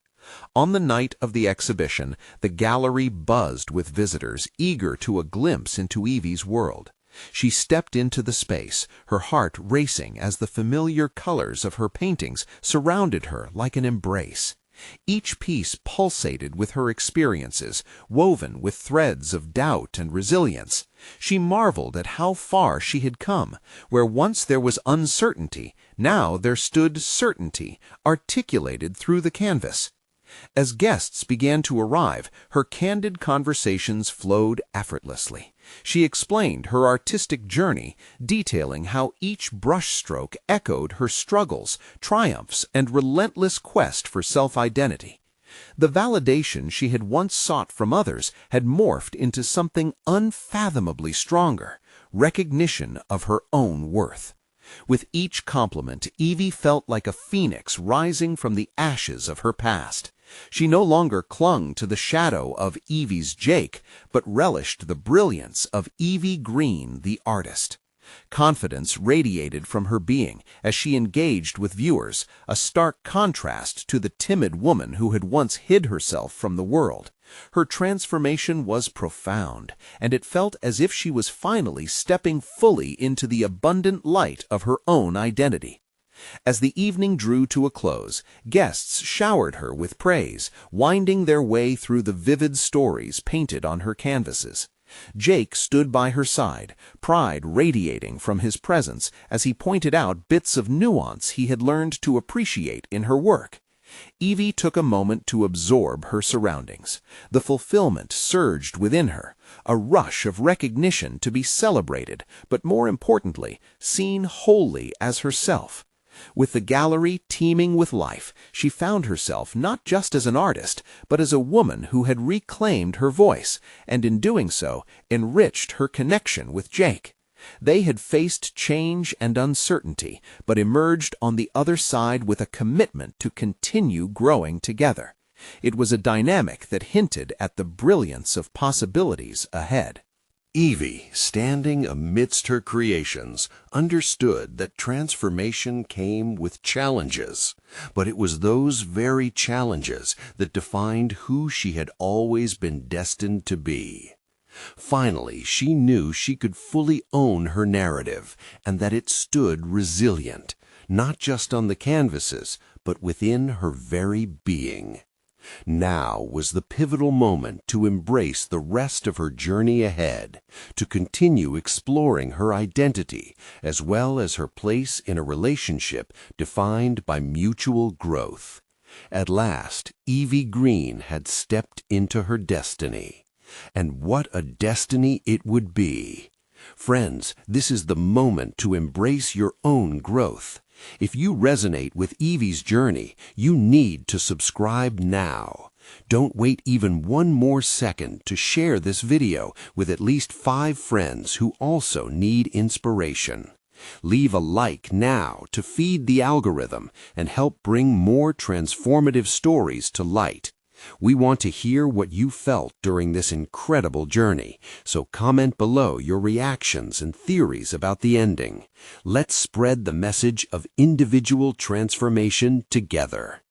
On the night of the exhibition, the gallery buzzed with visitors eager to a glimpse into Evie's world. She stepped into the space, her heart racing as the familiar colors of her paintings surrounded her like an embrace. Each piece pulsated with her experiences, woven with threads of doubt and resilience. She marveled at how far she had come. Where once there was uncertainty, now there stood certainty, articulated through the canvas. As guests began to arrive, her candid conversations flowed effortlessly. She explained her artistic journey, detailing how each brushstroke echoed her struggles, triumphs, and relentless quest for self-identity. The validation she had once sought from others had morphed into something unfathomably stronger, recognition of her own worth. With each compliment, Evie felt like a phoenix rising from the ashes of her past. She no longer clung to the shadow of Evie's Jake, but relished the brilliance of Evie Green, the artist. Confidence radiated from her being as she engaged with viewers, a stark contrast to the timid woman who had once hid herself from the world. Her transformation was profound, and it felt as if she was finally stepping fully into the abundant light of her own identity. As the evening drew to a close, guests showered her with praise, winding their way through the vivid stories painted on her canvases. Jake stood by her side, pride radiating from his presence as he pointed out bits of nuance he had learned to appreciate in her work. Evie took a moment to absorb her surroundings. The fulfillment surged within her, a rush of recognition to be celebrated, but more importantly, seen wholly as herself. With the gallery teeming with life, she found herself not just as an artist, but as a woman who had reclaimed her voice, and in doing so, enriched her connection with Jake. They had faced change and uncertainty, but emerged on the other side with a commitment to continue growing together. It was a dynamic that hinted at the brilliance of possibilities ahead. Evie, standing amidst her creations, understood that transformation came with challenges, but it was those very challenges that defined who she had always been destined to be. Finally, she knew she could fully own her narrative, and that it stood resilient, not just on the canvases, but within her very being. Now was the pivotal moment to embrace the rest of her journey ahead, to continue exploring her identity, as well as her place in a relationship defined by mutual growth. At last, Evie Green had stepped into her destiny. And what a destiny it would be! Friends, this is the moment to embrace your own growth. If you resonate with Evie's journey, you need to subscribe now. Don't wait even one more second to share this video with at least 5 friends who also need inspiration. Leave a like now to feed the algorithm and help bring more transformative stories to light. We want to hear what you felt during this incredible journey, so comment below your reactions and theories about the ending. Let's spread the message of individual transformation together.